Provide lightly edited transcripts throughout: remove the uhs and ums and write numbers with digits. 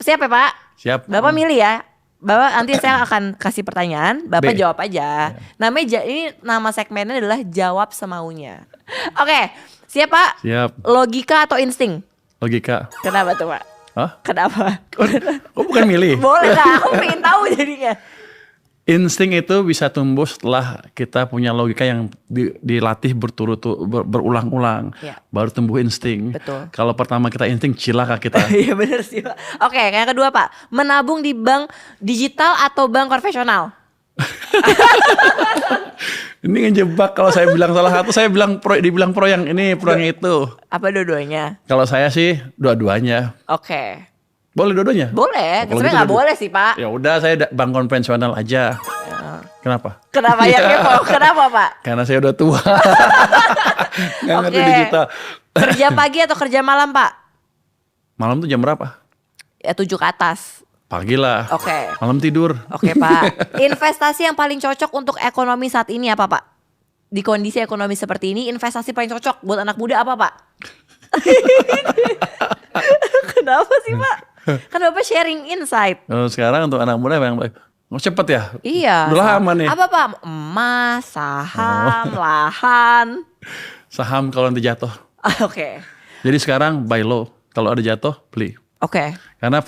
siap ya Pak? Siap. Bapak milih ya. Bapak nanti saya akan kasih pertanyaan, Bapak B. jawab aja. Namanya ini nama segmennya adalah jawab semaunya. Oke, siap Pak? Siap. Logika atau insting? Logika. Kenapa tuh Pak? Hah? Kenapa? Oh bukan milih. Boleh lah, aku pengen tahu jadinya. Insting itu bisa tumbuh setelah kita punya logika yang dilatih berulang-ulang. Ya. Baru tumbuh insting. Betul. Kalau pertama kita insting, cilaka kita. Iya benar sih Pak. Oke, yang kedua Pak, menabung di bank digital atau bank konvensional? Ini ngejebak, kalau saya bilang salah satu, saya bilang dibilang pro yang ini, pro yang itu. Apa dua-duanya? Kalau saya sih dua-duanya. Oke. Boleh dua-duanya? Boleh, Kalau sebenarnya gitu nggak boleh sih Pak. Ya udah, saya bank konvensional aja. Kenapa? Kenapa ya kepo? Kenapa Pak? Karena saya udah tua. Nggak ngerti digital. Kerja pagi atau kerja malam Pak? Malam tuh jam berapa? Ya 7 ke atas. Pagi lah. Oke. Malam tidur. Oke Pak. Investasi yang paling cocok untuk ekonomi saat ini apa Pak? Di kondisi ekonomi seperti ini, investasi paling cocok buat anak muda apa Pak? Kenapa sih Pak? Kan Bapak sharing insight. Sekarang untuk anak muda yang baik. Cepet ya? Iya. Udah lama nih. Apa Pak? Emas, saham, lahan. Saham kalau nanti jatuh. Oke. Jadi sekarang buy low. Kalau ada jatuh, beli. Oke. Karena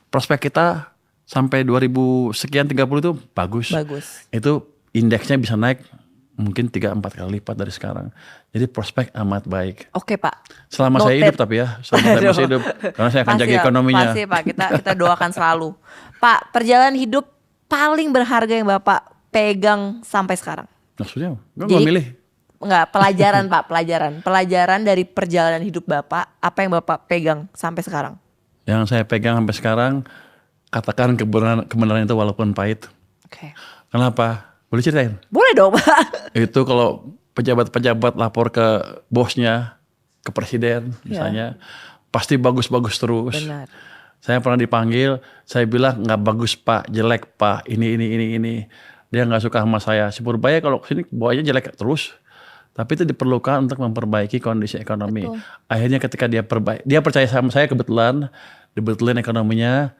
prospek kita sampai 2000 sekian 30 itu bagus. Bagus. Itu indeksnya bisa naik mungkin 3-4 kali lipat dari sekarang. Jadi prospek amat baik. Oke Pak. Selama saya hidup tapi ya, selama saya masih hidup. Karena saya akan jaga ekonominya. Pasti Pak, kita doakan selalu. Pak, perjalanan hidup paling berharga yang Bapak pegang sampai sekarang? Maksudnya, gue gak milih. Enggak, pelajaran Pak, pelajaran dari perjalanan hidup Bapak, apa yang Bapak pegang sampai sekarang? Yang saya pegang sampai sekarang, katakan kebenaran itu walaupun pahit. Oke. Kenapa? Boleh ceritain? Boleh dong Pak. Itu kalau pejabat-pejabat lapor ke bosnya, ke presiden misalnya, pasti bagus-bagus terus. Benar. Saya pernah dipanggil, saya bilang nggak bagus Pak, jelek Pak, ini. Dia nggak suka sama saya. Si Purbaya kalau kesini bawanya jelek terus. Tapi itu diperlukan untuk memperbaiki kondisi ekonomi. Betul. Akhirnya ketika dia percaya sama saya kebetulan, dibetulin ekonominya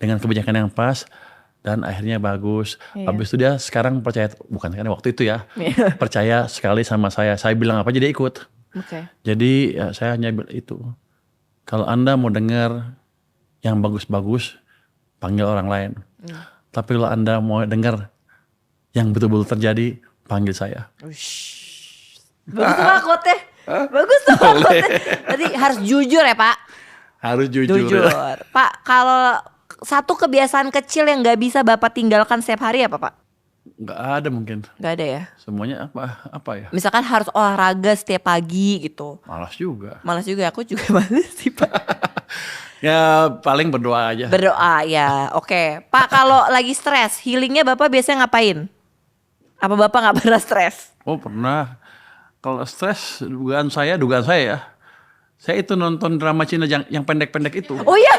dengan kebijakan yang pas. Dan akhirnya bagus. Iya. Habis itu dia sekarang percaya, bukan karena waktu itu ya, percaya sekali sama saya. Saya bilang apa aja dia ikut. Oke. Jadi ya, saya hanya bilang itu. Kalau Anda mau dengar yang bagus-bagus, panggil orang lain. Tapi kalau Anda mau dengar yang betul-betul terjadi, panggil saya. Bagus tuh Pak quote-nya. Bagus tuh quote-nya. Berarti harus jujur ya Pak? Harus jujur. Pak, kalau satu kebiasaan kecil yang gak bisa Bapak tinggalkan setiap hari apa Pak? Nggak ada mungkin. Gak ada ya? Semuanya apa ya? Misalkan harus olahraga setiap pagi gitu. Malas juga. Malas juga, aku juga malas sih Pak. Ya paling berdoa aja. Berdoa ya, oke. Pak, kalau lagi stres, healingnya Bapak biasanya ngapain? Apa Bapak gak pernah stres? Oh pernah. Kalau stres, dugaan saya ya. Saya itu nonton drama Cina yang pendek-pendek itu. Oh iya.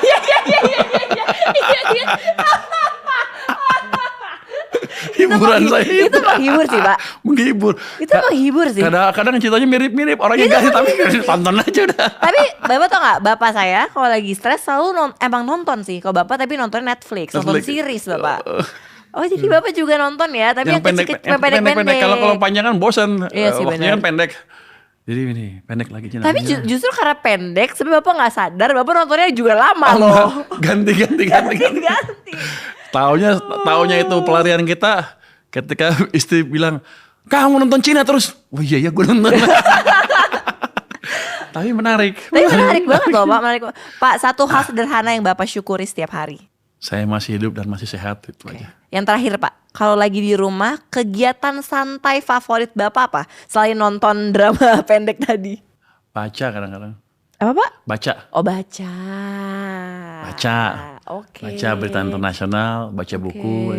Hiburan saya Itu menghibur sih Pak. Menghibur. Itu menghibur sih. Kadang-kadang ceritanya mirip-mirip. Orangnya gak sih, tapi tonton aja udah. Tapi Bapak tau gak, Bapak saya kalau lagi stres selalu emang nonton sih. Kalau Bapak tapi nonton Netflix. Nonton series Bapak. Oh jadi Bapak juga nonton ya. Tapi yang pendek-pendek. Kalau panjang kan bosan. Iya sih, waktunya kan pendek. Jadi ini pendek lagi. Tapi justru karena pendek, sebenarnya Bapak gak sadar, Bapak nontonnya juga lama loh. Ganti. Taunya itu pelarian kita. Ketika istri bilang, kamu nonton Cina terus. Oh iya gue nonton. Tapi menarik. Menarik banget loh Pak. Pak, satu hal sederhana yang Bapak syukuri setiap hari. Saya masih hidup dan masih sehat, itu aja. Yang terakhir Pak, kalau lagi di rumah, kegiatan santai favorit Bapak apa? Selain nonton drama pendek tadi. Baca kadang-kadang. Apa Pak? Baca. Oh baca. Oke. Baca berita internasional, baca buku.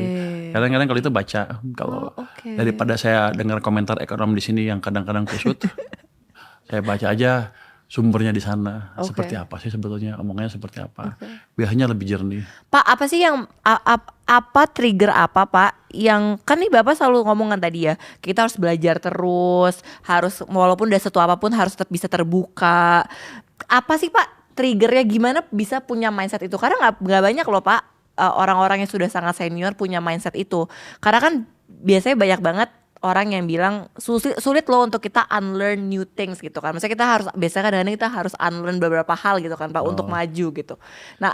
Kadang-kadang kalau itu baca. Kalau daripada saya dengar komentar ekonom di sini yang kadang-kadang kusut, saya baca aja. Sumbernya di sana seperti apa sih sebetulnya, omongnya seperti apa, biasanya lebih jernih. Pak, apa sih yang trigger apa Pak? Yang kan nih Bapak selalu ngomong kan tadi ya, kita harus belajar terus, harus walaupun udah setua apapun harus tetap bisa terbuka. Apa sih Pak triggernya gimana bisa punya mindset itu? Karena nggak banyak loh Pak orang-orang yang sudah sangat senior punya mindset itu. Karena kan biasanya banyak banget orang yang bilang sulit loh untuk kita unlearn new things gitu kan. Maksudnya biasanya kadang-kadang kita harus unlearn beberapa hal gitu kan Pak untuk maju gitu. Nah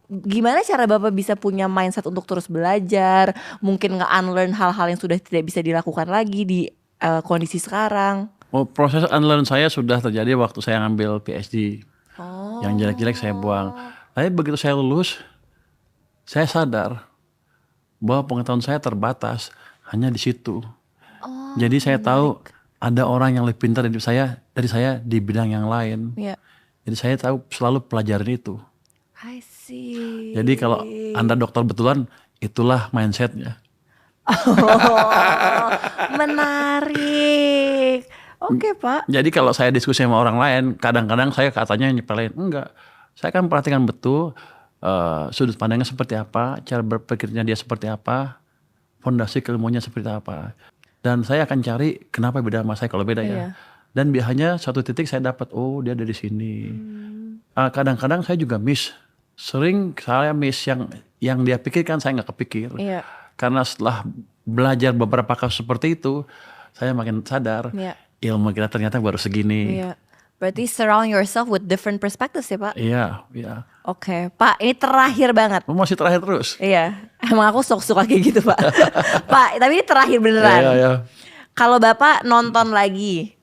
gimana cara Bapak bisa punya mindset untuk terus belajar, mungkin nge-unlearn hal-hal yang sudah tidak bisa dilakukan lagi di kondisi sekarang? Proses unlearn saya sudah terjadi waktu saya ngambil PhD. Yang jelek-jelek saya buang. Tapi begitu saya lulus, saya sadar bahwa pengetahuan saya terbatas hanya di situ. Jadi saya tahu ada orang yang lebih pintar dari saya di bidang yang lain. Jadi saya tahu selalu pelajaran itu. I see. Jadi kalau Anda dokter betulan, itulah mindsetnya. Menarik. Oke Pak. Jadi kalau saya diskusi sama orang lain, kadang-kadang saya katanya nyepelin. Enggak, saya kan perhatikan betul sudut pandangnya seperti apa, cara berpikirnya dia seperti apa, fondasi keilmuannya seperti apa. Dan saya akan cari kenapa beda sama saya kalau beda ya. Dan biasanya satu titik saya dapat, dia dari sini. Kadang-kadang saya juga miss. Sering saya miss yang dia pikirkan saya nggak kepikir. Karena setelah belajar beberapa kasus seperti itu, saya makin sadar ilmu kita ternyata baru segini. Berarti surround yourself with different perspectives ya Pak? Iya. Oke, Pak ini terakhir banget. Masih terakhir terus? Iya, emang aku suka kayak gitu Pak. Pak, tapi ini terakhir beneran. Iya. Kalau Bapak nonton lagi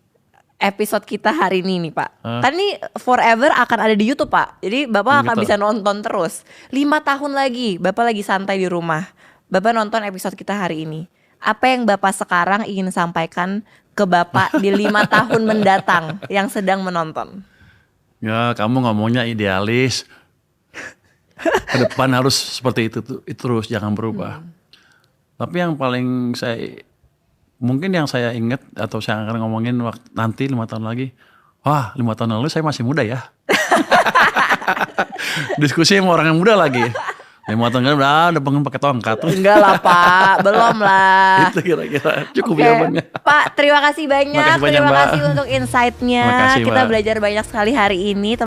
episode kita hari ini nih Pak, kan ini forever akan ada di YouTube Pak. Jadi Bapak akan bisa nonton terus. 5 tahun lagi, Bapak lagi santai di rumah, Bapak nonton episode kita hari ini. Apa yang Bapak sekarang ingin sampaikan ke Bapak di 5 tahun mendatang yang sedang menonton? Ya, kamu ngomongnya idealis. Ke depan harus seperti itu terus, jangan berubah. Tapi yang paling mungkin yang saya ingat atau saya akan ngomongin nanti 5 tahun lagi. 5 tahun lalu saya masih muda ya. Diskusi sama orang yang muda lagi. 5 tahun kan udah pengen pakai tongkat. Enggak lah Pak, belum lah. Itu kira-kira cukup jawabannya. Pak, terima kasih banyak. Terima kasih untuk insight-nya. Kita belajar banyak sekali hari ini.